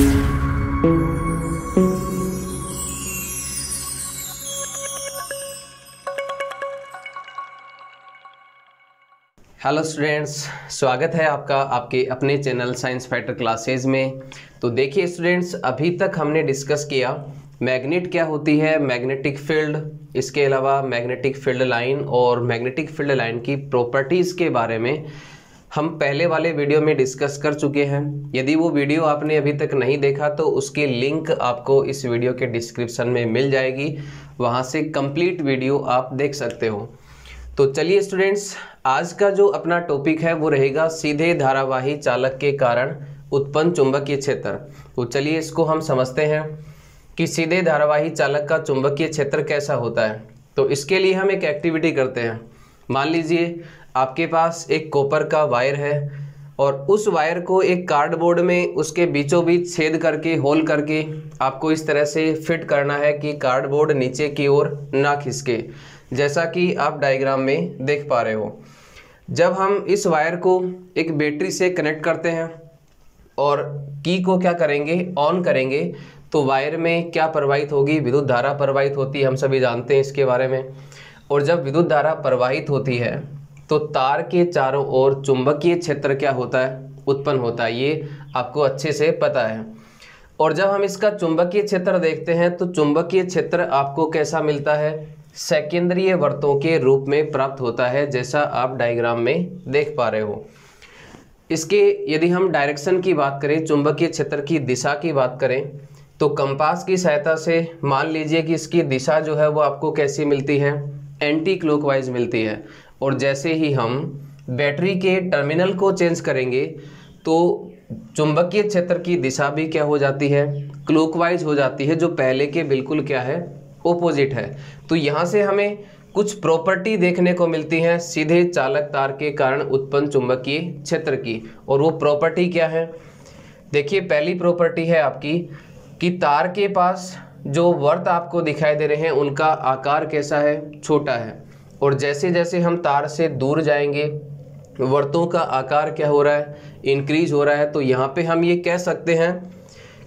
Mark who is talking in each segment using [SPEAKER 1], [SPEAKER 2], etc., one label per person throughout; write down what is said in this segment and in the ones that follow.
[SPEAKER 1] Hello students, स्वागत है आपका आपके अपने चैनल साइंस फाइटर क्लासेज में। तो देखिए स्टूडेंट्स, अभी तक हमने डिस्कस किया मैग्नेट क्या होती है, मैग्नेटिक फील्ड, इसके अलावा मैग्नेटिक फील्ड लाइन और मैग्नेटिक फील्ड लाइन की प्रॉपर्टीज़ के बारे में हम पहले वाले वीडियो में डिस्कस कर चुके हैं। यदि वो वीडियो आपने अभी तक नहीं देखा तो उसकी लिंक आपको इस वीडियो के डिस्क्रिप्शन में मिल जाएगी, वहाँ से कंप्लीट वीडियो आप देख सकते हो। तो चलिए स्टूडेंट्स, आज का जो अपना टॉपिक है वो रहेगा सीधे धारावाही चालक के कारण उत्पन्न चुंबकीय क्षेत्र। तो चलिए इसको हम समझते हैं कि सीधे धारावाही चालक का चुंबकीय क्षेत्र कैसा होता है। तो इसके लिए हम एक एक्टिविटी करते हैं। मान लीजिए आपके पास एक कॉपर का वायर है और उस वायर को एक कार्डबोर्ड में उसके बीचों बीच छेद करके होल करके आपको इस तरह से फिट करना है कि कार्डबोर्ड नीचे की ओर ना खिसके, जैसा कि आप डायग्राम में देख पा रहे हो। जब हम इस वायर को एक बैटरी से कनेक्ट करते हैं और की को क्या करेंगे, ऑन करेंगे, तो वायर में क्या प्रवाहित होगी, विद्युत धारा प्रवाहित होती है। हम सभी जानते हैं इसके बारे में। और जब विद्युत धारा प्रवाहित होती है तो तार के चारों ओर चुंबकीय क्षेत्र क्या होता है, उत्पन्न होता है। ये आपको अच्छे से पता है। और जब हम इसका चुंबकीय क्षेत्र देखते हैं तो चुंबकीय क्षेत्र आपको कैसा मिलता है, सेकेंद्रीय वर्तों के रूप में प्राप्त होता है, जैसा आप डायग्राम में देख पा रहे हो। इसके यदि हम डायरेक्शन की बात करें, चुंबकीय क्षेत्र की दिशा की बात करें, तो कंपास की सहायता से मान लीजिए कि इसकी दिशा जो है वो आपको कैसी मिलती है, एंटी क्लॉकवाइज मिलती है। और जैसे ही हम बैटरी के टर्मिनल को चेंज करेंगे तो चुंबकीय क्षेत्र की दिशा भी क्या हो जाती है, क्लॉकवाइज हो जाती है, जो पहले के बिल्कुल क्या है, ओपोजिट है। तो यहाँ से हमें कुछ प्रॉपर्टी देखने को मिलती हैं सीधे चालक तार के कारण उत्पन्न चुंबकीय क्षेत्र की। और वो प्रॉपर्टी क्या है, देखिए पहली प्रॉपर्टी है आपकी कि तार के पास जो वर्त आपको दिखाई दे रहे हैं उनका आकार कैसा है, छोटा है। और जैसे जैसे हम तार से दूर जाएंगे वर्तों का आकार क्या हो रहा है, इंक्रीज हो रहा है। तो यहाँ पे हम ये कह सकते हैं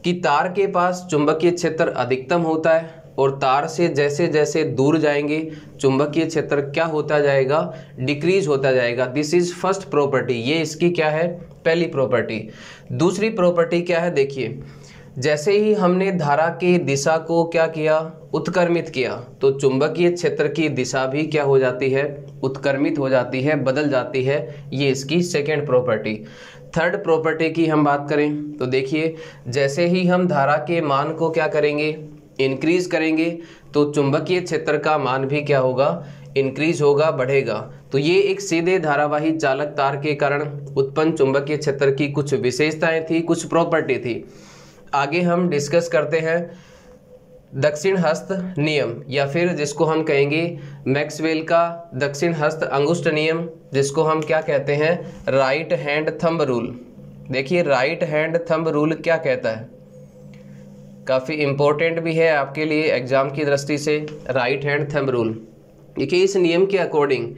[SPEAKER 1] कि तार के पास चुंबकीय क्षेत्र अधिकतम होता है और तार से जैसे जैसे दूर जाएंगे चुंबकीय क्षेत्र क्या होता जाएगा, डिक्रीज होता जाएगा। दिस इज फर्स्ट प्रॉपर्टी, ये इसकी क्या है, पहली प्रॉपर्टी। दूसरी प्रॉपर्टी क्या है, देखिए जैसे ही हमने धारा की दिशा को क्या किया, उत्क्रमित किया, तो चुंबकीय क्षेत्र की दिशा भी क्या हो जाती है, उत्क्रमित हो जाती है, बदल जाती है। ये इसकी सेकेंड प्रॉपर्टी। थर्ड प्रॉपर्टी की हम बात करें तो देखिए जैसे ही हम धारा के मान को क्या करेंगे, इंक्रीज करेंगे, तो चुंबकीय क्षेत्र का मान भी क्या होगा, इंक्रीज होगा, बढ़ेगा। तो ये एक सीधे धारावाही चालक तार के कारण उत्पन्न चुंबकीय क्षेत्र की कुछ विशेषताएं थी, कुछ प्रॉपर्टी थी। आगे हम डिस्कस करते हैं दक्षिण हस्त नियम, या फिर जिसको हम कहेंगे मैक्सवेल का दक्षिण हस्त अंगुष्ठ नियम, जिसको हम क्या कहते हैं, राइट हैंड थंब रूल। देखिए राइट हैंड थंब रूल क्या कहता है, काफ़ी इम्पोर्टेंट भी है आपके लिए एग्जाम की दृष्टि से। राइट हैंड थंब रूल, देखिए इस नियम के अकॉर्डिंग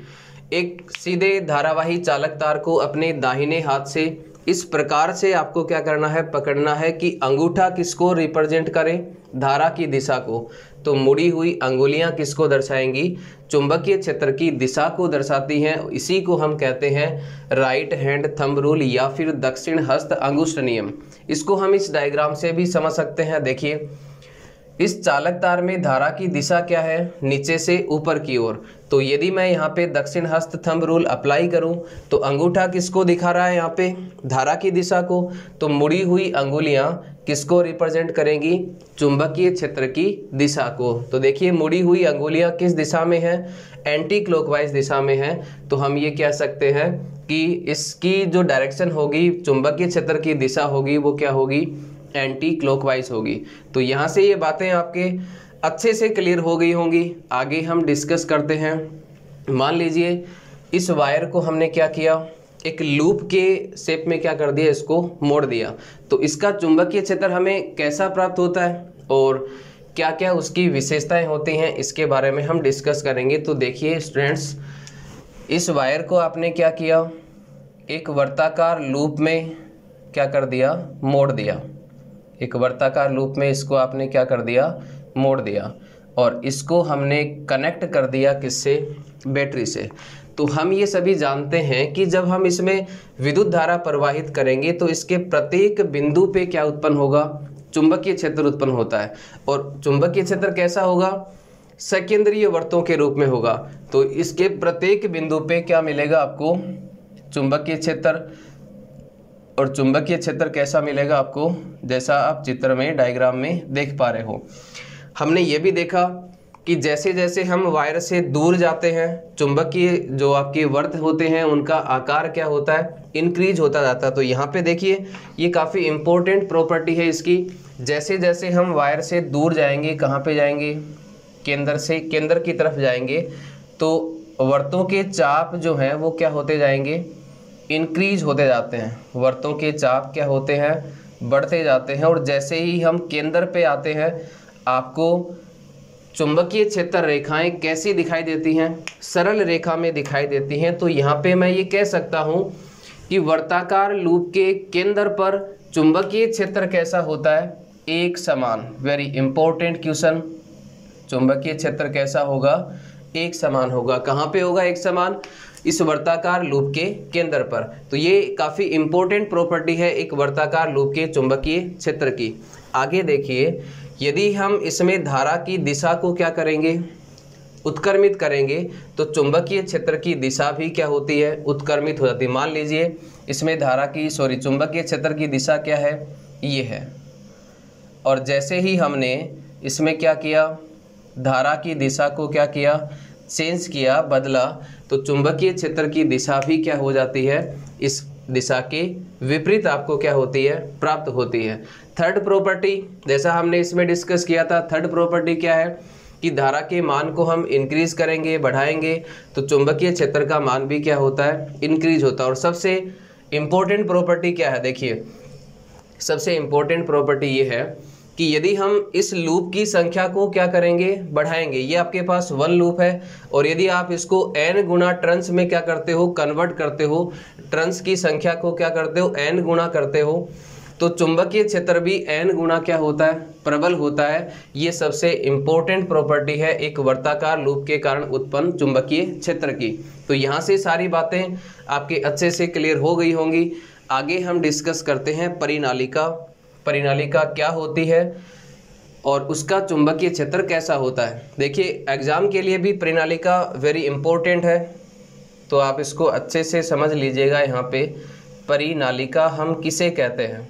[SPEAKER 1] एक सीधे धारावाही चालक तार को अपने दाहिने हाथ से इस प्रकार से आपको क्या करना है, पकड़ना है कि अंगूठा किसको रिप्रेजेंट करे, धारा की दिशा को। तो मुड़ी हुई अंगुलियां किसको दर्शाएंगी, चुंबकीय क्षेत्र की दिशा को दर्शाती हैं। इसी को हम कहते हैं राइट हैंड थंब रूल या फिर दक्षिण हस्त अंगुष्ठ नियम। इसको हम इस डायग्राम से भी समझ सकते हैं। देखिए इस चालक तार में धारा की दिशा क्या है, नीचे से ऊपर की ओर। तो यदि मैं यहाँ पे दक्षिण हस्त थंब रूल अप्लाई करूँ तो अंगूठा किसको दिखा रहा है, यहाँ पे धारा की दिशा को। तो मुड़ी हुई अंगुलियाँ किसको रिप्रेजेंट करेंगी, चुंबकीय क्षेत्र की दिशा को। तो देखिए मुड़ी हुई अंगुलियाँ किस दिशा में है, एंटी क्लॉकवाइज दिशा में है। तो हम ये कह सकते हैं कि इसकी जो डायरेक्शन होगी, चुंबकीय क्षेत्र की दिशा होगी, वो क्या होगी, एंटी क्लॉकवाइज होगी। तो यहाँ से ये बातें आपके अच्छे से क्लियर हो गई होंगी। आगे हम डिस्कस करते हैं। मान लीजिए इस वायर को हमने क्या किया, एक लूप के शेप में क्या कर दिया, इसको मोड़ दिया। तो इसका चुंबकीय क्षेत्र हमें कैसा प्राप्त होता है और क्या क्या उसकी विशेषताएं होती हैं, इसके बारे में हम डिस्कस करेंगे। तो देखिए स्टूडेंट्स, इस वायर को आपने क्या किया, एक वर्ताकार लूप में क्या कर दिया, मोड़ दिया। एक वर्ताकार लूप में इसको आपने क्या कर दिया, मोड़ दिया, और इसको हमने कनेक्ट कर दिया किससे, बैटरी से। तो हम ये सभी जानते हैं कि जब हम इसमें विद्युत धारा प्रवाहित करेंगे तो इसके प्रत्येक बिंदु पे क्या उत्पन्न होगा, चुंबकीय क्षेत्र उत्पन्न होता है। और चुंबकीय क्षेत्र कैसा होगा, सकेंद्रीय वर्तों के रूप में होगा। तो इसके प्रत्येक बिंदु पे क्या मिलेगा आपको, चुंबकीय क्षेत्र। और चुंबकीय क्षेत्र कैसा मिलेगा आपको, जैसा आप चित्र में डायग्राम में देख पा रहे हो। हमने ये भी देखा कि जैसे जैसे हम वायर से दूर जाते हैं, चुंबकीय जो आपके वर्त होते हैं उनका आकार क्या होता है, इंक्रीज होता जाता है। तो यहाँ पे देखिए ये काफ़ी इंपॉर्टेंट प्रॉपर्टी है इसकी। जैसे जैसे हम वायर से दूर जाएंगे, कहाँ पे जाएंगे, केंद्र से केंद्र की तरफ जाएंगे, तो वर्तों के चाप जो हैं वो क्या होते जाएंगे, इंक्रीज होते जाते हैं। वर्तों के चाप क्या होते हैं, बढ़ते जाते हैं। और जैसे ही हम केंद्र पे आते हैं, आपको चुंबकीय क्षेत्र रेखाएं कैसी दिखाई देती हैं, सरल रेखा में दिखाई देती हैं। तो यहाँ पे मैं ये कह सकता हूँ कि वर्ताकार लूप के केंद्र पर चुंबकीय क्षेत्र कैसा होता है, एक समान। वेरी इंपॉर्टेंट क्वेश्चन, चुंबकीय क्षेत्र कैसा होगा, एक समान होगा। कहाँ पे होगा एक समान, इस वर्ताकार लूप के केंद्र पर। तो ये काफ़ी इंपॉर्टेंट प्रॉपर्टी है एक वर्ताकार लूप के चुंबकीय क्षेत्र की। आगे देखिए, यदि हम इसमें धारा की दिशा को क्या करेंगे, उत्क्रमित करेंगे, तो चुंबकीय क्षेत्र की दिशा भी क्या होती है, उत्क्रमित हो जाती है। मान लीजिए इसमें धारा की चुंबकीय क्षेत्र की दिशा क्या है, ये है। और जैसे ही हमने इसमें क्या किया, धारा की दिशा को क्या किया, चेंज किया, बदला, तो चुंबकीय क्षेत्र की दिशा भी क्या हो जाती है, इस दिशा के विपरीत आपको क्या होती है, प्राप्त होती है। थर्ड प्रॉपर्टी, जैसा हमने इसमें डिस्कस किया था, थर्ड प्रॉपर्टी क्या है कि धारा के मान को हम इंक्रीज करेंगे, बढ़ाएंगे, तो चुंबकीय क्षेत्र का मान भी क्या होता है, इंक्रीज होता है। और सबसे इम्पोर्टेंट प्रॉपर्टी क्या है, देखिए सबसे इम्पोर्टेंट प्रॉपर्टी ये है कि यदि हम इस लूप की संख्या को क्या करेंगे, बढ़ाएंगे, ये आपके पास 1 लूप है, और यदि आप इसको n गुना टर्न्स में क्या करते हो, कन्वर्ट करते हो, टर्न्स की संख्या को क्या करते हो, n गुना करते हो, तो चुंबकीय क्षेत्र भी n गुना क्या होता है, प्रबल होता है। ये सबसे इम्पोर्टेंट प्रॉपर्टी है एक वर्ताकार लूप के कारण उत्पन्न चुंबकीय क्षेत्र की। तो यहाँ से सारी बातें आपके अच्छे से क्लियर हो गई होंगी। आगे हम डिस्कस करते हैं परिनालिका। परिनालिका क्या होती है और उसका चुंबकीय क्षेत्र कैसा होता है। देखिए एग्जाम के लिए भी परिनालिका वेरी इंपॉर्टेंट है, तो आप इसको अच्छे से समझ लीजिएगा। यहाँ पे परिनालिका हम किसे कहते हैं,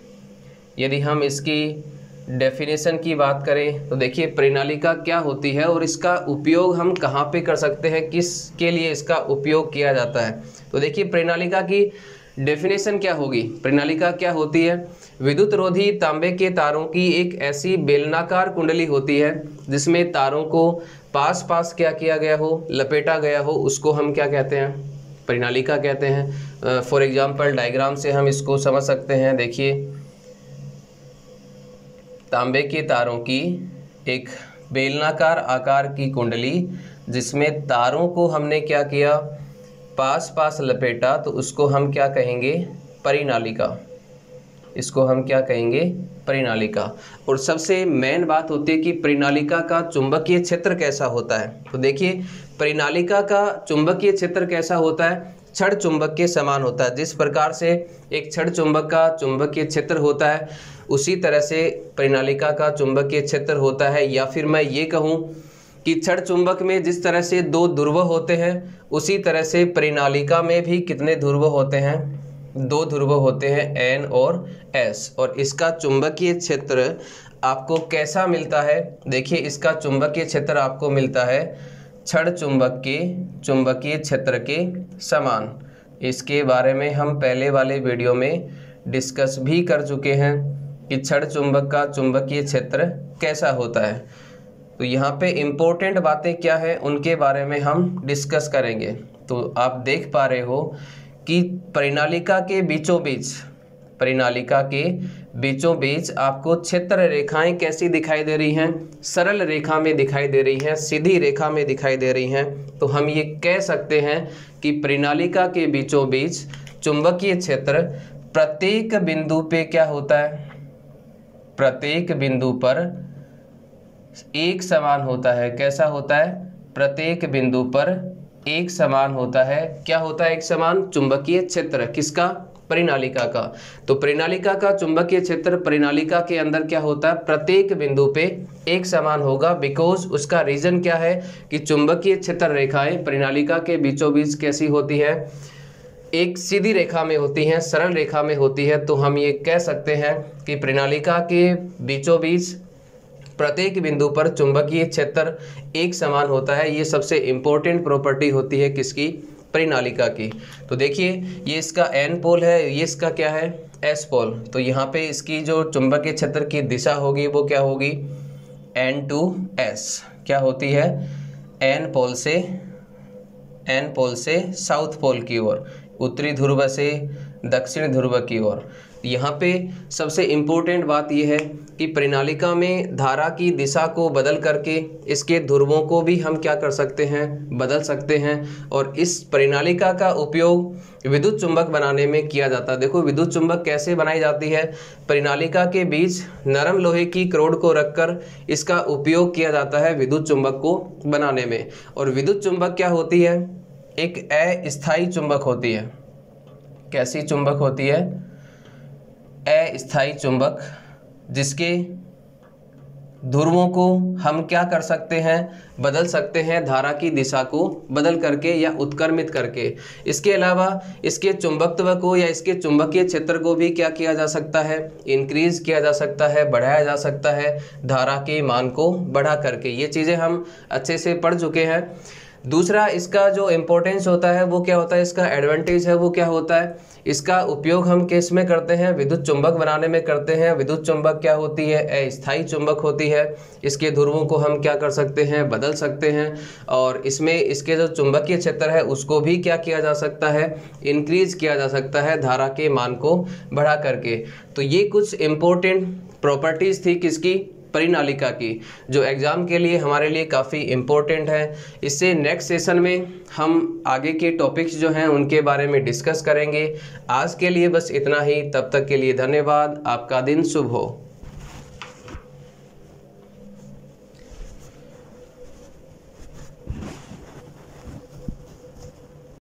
[SPEAKER 1] यदि हम इसकी डेफिनेशन की बात करें तो देखिए परिनालिका क्या होती है और इसका उपयोग हम कहाँ पे कर सकते हैं, किसके लिए इसका उपयोग किया जाता है। तो देखिए परिनालिका की डेफिनेशन क्या होगी, परिनालिका क्या होती है, विद्युत रोधी तांबे के तारों की एक ऐसी बेलनाकार कुंडली होती है जिसमें तारों को पास पास क्या किया गया हो, लपेटा गया हो, उसको हम क्या कहते हैं, परिनालिका कहते हैं। फॉर एग्जांपल डायग्राम से हम इसको समझ सकते हैं। देखिए तांबे के तारों की एक बेलनाकार आकार की कुंडली जिसमें तारों को हमने क्या किया, पास पास लपेटा, तो उसको हम क्या कहेंगे, परिनालिका। इसको हम क्या कहेंगे, परिनालिका। और सबसे मेन बात होती है कि परिनालिका का चुंबकीय क्षेत्र कैसा होता है। तो देखिए परिनालिका का चुंबकीय क्षेत्र कैसा होता है, छड़ चुंबक के समान होता है। जिस प्रकार से एक छड़ चुंबक का चुंबकीय क्षेत्र होता है, उसी तरह से परिनालिका का चुंबकीय क्षेत्र होता है। या फिर मैं ये कहूँ कि छड़ चुंबक में जिस तरह से 2 ध्रुव होते हैं, उसी तरह से परिनालिका में भी कितने ध्रुव होते हैं, 2 ध्रुव होते हैं, N और S। और इसका चुंबकीय क्षेत्र आपको कैसा मिलता है, देखिए इसका चुंबकीय क्षेत्र आपको मिलता है छड़ चुंबक के चुंबकीय क्षेत्र के समान। इसके बारे में हम पहले वाले वीडियो में डिस्कस भी कर चुके हैं कि छड़ चुंबक का चुंबकीय क्षेत्र कैसा होता है। तो यहाँ पे इम्पोर्टेंट बातें क्या है उनके बारे में हम डिस्कस करेंगे। तो आप देख पा रहे हो कि परिनालिका के बीचों बीच, परिनालिका के बीचों बीच आपको क्षेत्र रेखाएं कैसी दिखाई दे रही हैं, सरल रेखा में दिखाई दे रही हैं, सीधी रेखा में दिखाई दे रही हैं। तो हम ये कह सकते हैं कि परिनालिका के बीचों बीच चुंबकीय क्षेत्र प्रत्येक बिंदु पे क्या होता है, प्रत्येक बिंदु पर एक समान होता है। कैसा होता है? प्रत्येक बिंदु पर एक समान होता है। क्या होता है एक समान? चुंबकीय क्षेत्र। किसका? परिनालिका का। तो परिनालिका का चुंबकीय क्षेत्र परिनालिका के अंदर क्या होता है? प्रत्येक बिंदु पे एक समान होगा। बिकॉज उसका रीजन क्या है कि चुंबकीय क्षेत्र रेखाएं परिनालिका के बीचों बीच कैसी होती है? एक सीधी रेखा में होती हैं, सरल रेखा में होती है। तो हम ये कह सकते हैं कि परिनालिका के बीचों बीच प्रत्येक बिंदु पर चुंबकीय क्षेत्र एक समान होता है। ये सबसे इम्पोर्टेंट प्रॉपर्टी होती है किसकी? परिनालिका की। तो देखिए ये इसका एन पोल है, ये इसका क्या है? S pole. तो यहाँ पे इसकी जो चुंबकीय क्षेत्र की दिशा होगी वो क्या होगी? N to S. क्या होती है? एन पोल से साउथ पोल की ओर, उत्तरी ध्रुव से दक्षिण ध्रुव की ओर। यहाँ पे सबसे इम्पोर्टेंट बात यह है कि परिनालिका में धारा की दिशा को बदल करके इसके ध्रुवों को भी हम क्या कर सकते हैं? बदल सकते हैं। और इस परिनालिका का उपयोग विद्युत चुंबक बनाने में किया जाता है। देखो विद्युत चुंबक कैसे बनाई जाती है? परिनालिका के बीच नरम लोहे की करोड़ को रखकर इसका उपयोग किया जाता है विद्युत चुंबक को बनाने में। और विद्युत चुंबक क्या होती है? एक अस्थायी चुंबक होती है। कैसी चुंबक होती है? अस्थायी चुंबक, जिसके ध्रुवों को हम क्या कर सकते हैं? बदल सकते हैं धारा की दिशा को बदल करके या उत्क्रमित करके। इसके अलावा इसके चुंबकत्व को या इसके चुंबकीय क्षेत्र को भी क्या किया जा सकता है? इंक्रीज किया जा सकता है, बढ़ाया जा सकता है धारा के मान को बढ़ा करके। ये चीज़ें हम अच्छे से पढ़ चुके हैं। दूसरा इसका जो इम्पोर्टेंस होता है वो क्या होता है? इसका एडवांटेज है वो क्या होता है? इसका उपयोग हम किस में करते हैं? विद्युत चुंबक बनाने में करते हैं। विद्युत चुंबक क्या होती है? अस्थायी चुंबक होती है। इसके ध्रुवों को हम क्या कर सकते हैं? बदल सकते हैं। और इसमें इसके जो चुंबकीय क्षेत्र है उसको भी क्या किया जा सकता है? इंक्रीज किया जा सकता है धारा के मान को बढ़ा करके। तो ये कुछ इम्पोर्टेंट प्रॉपर्टीज थी किसकी? परिनालिका की, जो एग्ज़ाम के लिए हमारे लिए काफ़ी इम्पोर्टेंट है। इससे नेक्स्ट सेशन में हम आगे के टॉपिक्स जो हैं उनके बारे में डिस्कस करेंगे। आज के लिए बस इतना ही। तब तक के लिए धन्यवाद। आपका दिन शुभ हो।